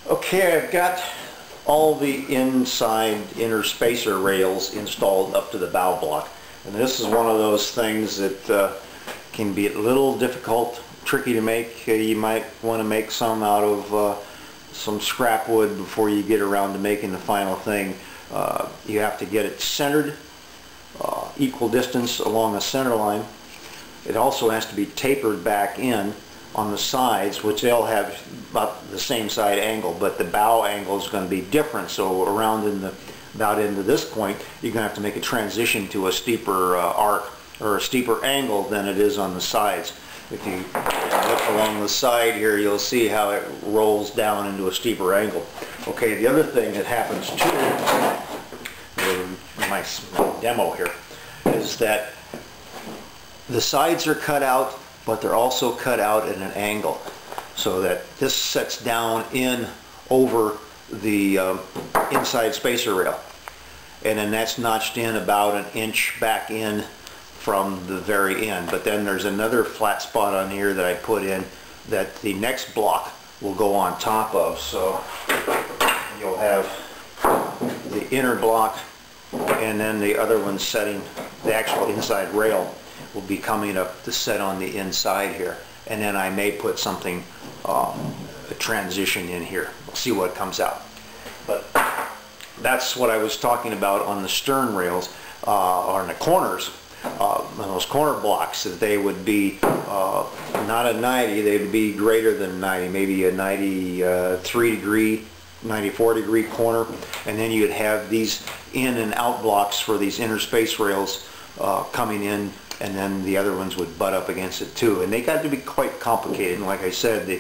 Okay, I've got all the inside inner spacer rails installed up to the bow block, and this is one of those things that can be a little difficult, tricky to make. You might want to make some out of some scrap wood before you get around to making the final thing. You have to get it centered, equal distance along the center line. It also has to be tapered back in on the sides, which they'll have about the same side angle, but the bow angle is going to be different. So around in the about into this point, you're going to have to make a transition to a steeper arc or a steeper angle than it is on the sides. If you look along the side here, you'll see how it rolls down into a steeper angle. Okay, the other thing that happens too, in my demo here, is that the sides are cut out, but they're also cut out at an angle, so that this sets down in over the inside spacer rail, and then that's notched in about an inch back in from the very end. But then there's another flat spot on here that I put in that the next block will go on top of, so you'll have the inner block and then the other one setting, the actual inside rail will be coming up to set on the inside here, and then I may put something, a transition in here. We'll see what comes out. But that's what I was talking about on the stern rails, or on the corners, on those corner blocks, that they would be not a 90, they would be greater than 90, maybe a 93 degree, 94 degree corner, and then you'd have these in and out blocks for these inner space rails coming in, and then the other ones would butt up against it too. And they got to be quite complicated, and like I said, the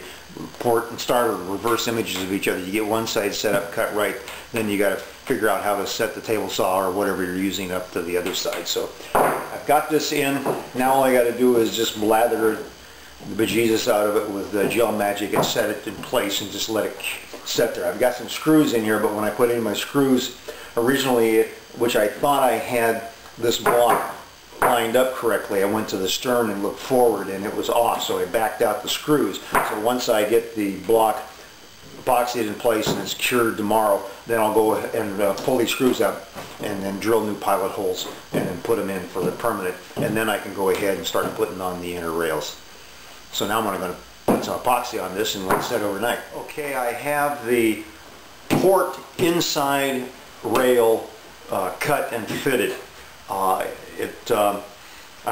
port and starter reverse images of each other. You get one side set up, cut right, then you got to figure out how to set the table saw or whatever you're using up to the other side. So I've got this in. Now all I got to do is just blather the bejesus out of it with Gel Magic and set it in place and just let it set there. I've got some screws in here, but when I put in my screws originally, which I thought I had this block lined up correctly, I went to the stern and looked forward and it was off, so I backed out the screws. So once I get the block epoxied in place and it's cured tomorrow, then I'll go and pull these screws out and then drill new pilot holes and then put them in for the permanent, and then I can go ahead and start putting on the inner rails. So now I'm going to put some epoxy on this and let it set overnight. Okay, I have the port inside rail cut and fitted. I'm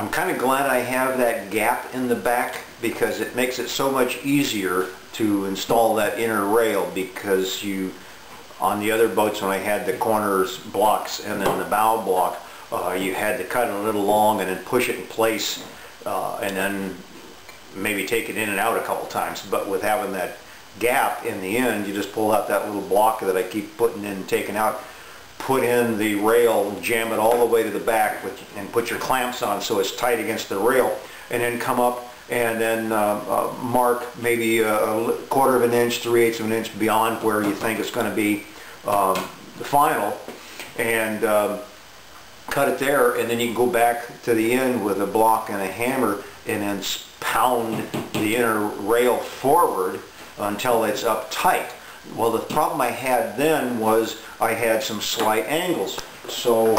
kind of glad I have that gap in the back, because it makes it so much easier to install that inner rail, because on the other boats when I had the corners blocks and then the bow block, you had to cut it a little long and then push it in place and then maybe take it in and out a couple times. But with having that gap in the end, you just pull out that little block that I keep putting in and taking out, put in the rail, jam it all the way to the back and put your clamps on so it's tight against the rail, and then come up and then mark maybe a quarter of an inch, 3/8 of an inch beyond where you think it's going to be the final, and cut it there, and then you can go back to the end with a block and a hammer and then pound the inner rail forward until it's up tight. Well, the problem I had then was I had some slight angles, so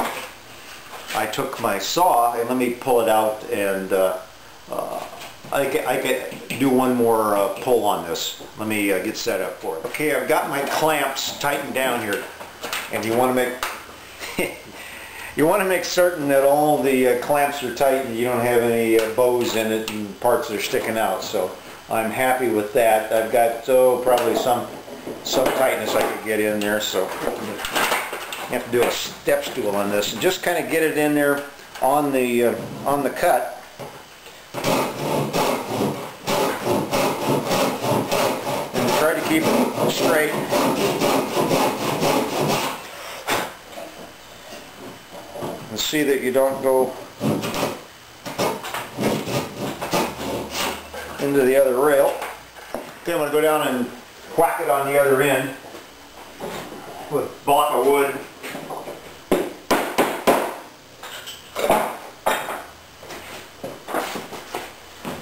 I took my saw, and let me pull it out, and I could do one more pull on this. Let me get set up for it. Okay, I've got my clamps tightened down here, and you want to make you want to make certain that all the clamps are tight and you don't have any bows in it and parts that are sticking out. So I'm happy with that. I've got probably some tightness I could get in there, so I have to do a step stool on this and just kind of get it in there on the cut. And try to keep it straight. And see that you don't go into the other rail. Okay, I'm going to go down and whack it on the other end with a block of wood.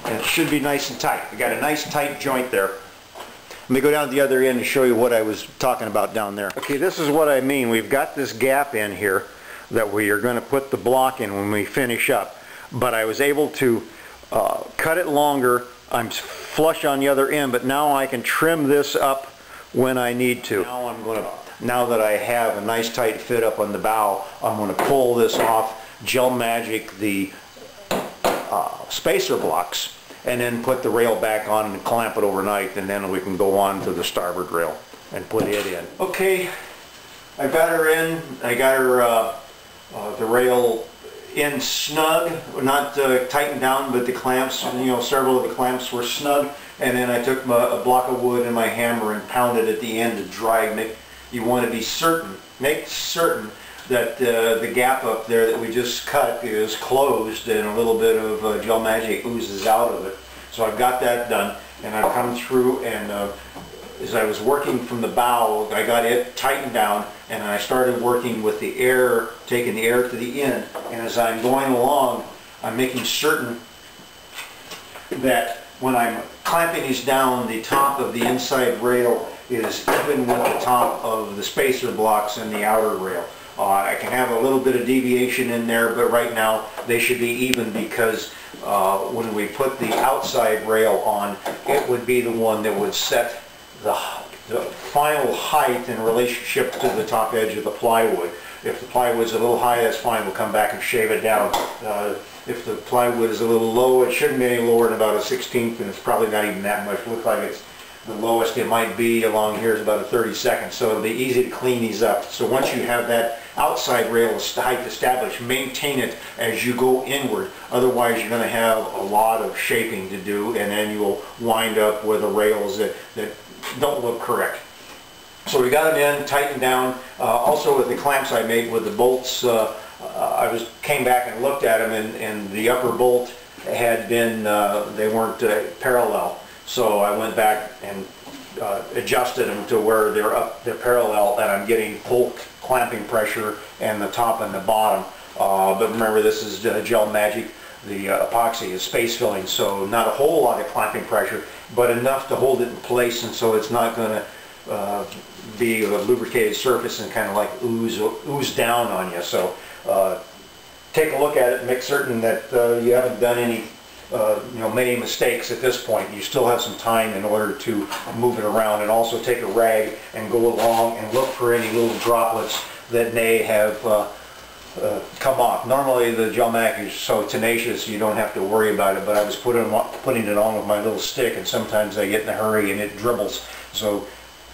And it should be nice and tight. I got a nice tight joint there. Let me go down to the other end and show you what I was talking about down there. Okay, this is what I mean. We've got this gap in here that we are going to put the block in when we finish up. But I was able to cut it longer. I'm flush on the other end, but now I can trim this up when I need to. Now that I have a nice tight fit up on the bow, I'm going to pull this off, Gel Magic the spacer blocks, and then put the rail back on and clamp it overnight, and then we can go on to the starboard rail and put it in. Okay, I got her in. I got her the rail in snug, not tightened down, but the clamps, several of the clamps were snug, and then I took a block of wood and my hammer and pounded at the end to dry. You want to be certain, make certain that the gap up there that we just cut is closed and a little bit of Gel Magic oozes out of it. So I've got that done, and I've come through, and as I was working from the bow, I got it tightened down, and I started working with the air, taking the air to the end, and as I'm going along, I'm making certain that when I'm clamping these down, the top of the inside rail is even with the top of the spacer blocks in the outer rail. I can have a little bit of deviation in there, but right now they should be even, because when we put the outside rail on, it would be the one that would set the final height in relationship to the top edge of the plywood. If the plywood's a little high, that's fine. We'll come back and shave it down. If the plywood is a little low, it shouldn't be any lower than about a 1/16, and it's probably not even that much. It looks like it's the lowest it might be along here is about a 32nd, so it'll be easy to clean these up. So once you have that outside rail height established, maintain it as you go inward. Otherwise, you're going to have a lot of shaping to do, and then you'll wind up with the rails that don't look correct. So we got them in, tightened down. Also with the clamps I made with the bolts, I came back and looked at them, and the upper bolt had been, they weren't parallel. So I went back and adjusted them to where they're parallel, and I'm getting full clamping pressure and the top and the bottom. But remember, this is Gel Magic. The epoxy is space filling, so not a whole lot of clamping pressure, but enough to hold it in place, and so it's not going to be a lubricated surface and kind of like ooze down on you. So take a look at it and make certain that you haven't done any many mistakes at this point. You still have some time in order to move it around, and also take a rag and go along and look for any little droplets that may have come off. Normally the Gel Magic is so tenacious you don't have to worry about it, but I was putting it on with my little stick, and sometimes I get in a hurry and it dribbles. So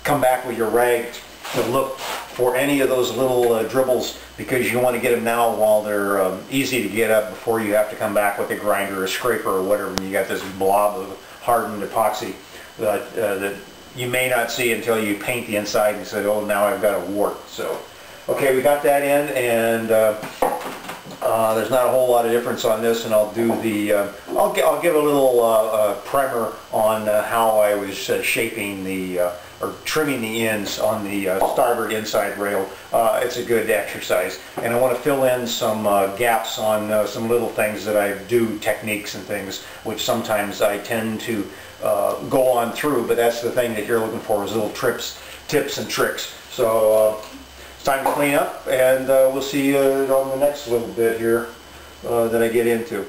come back with your rag to look for any of those little dribbles, because you want to get them now while they're easy to get up, before you have to come back with a grinder or a scraper or whatever, and you got this blob of hardened epoxy that you may not see until you paint the inside and say, oh, now I've got a wart. So okay, we got that in, and there's not a whole lot of difference on this, and I'll do the I'll give a little primer on how I was shaping the or trimming the ends on the starboard inside rail. It's a good exercise, and I want to fill in some gaps on some little things that I do, techniques and things, which sometimes I tend to go on through, but that's the thing that you're looking for, is little tips and tricks. So it's time to clean up, and we'll see you on the next little bit here that I get into.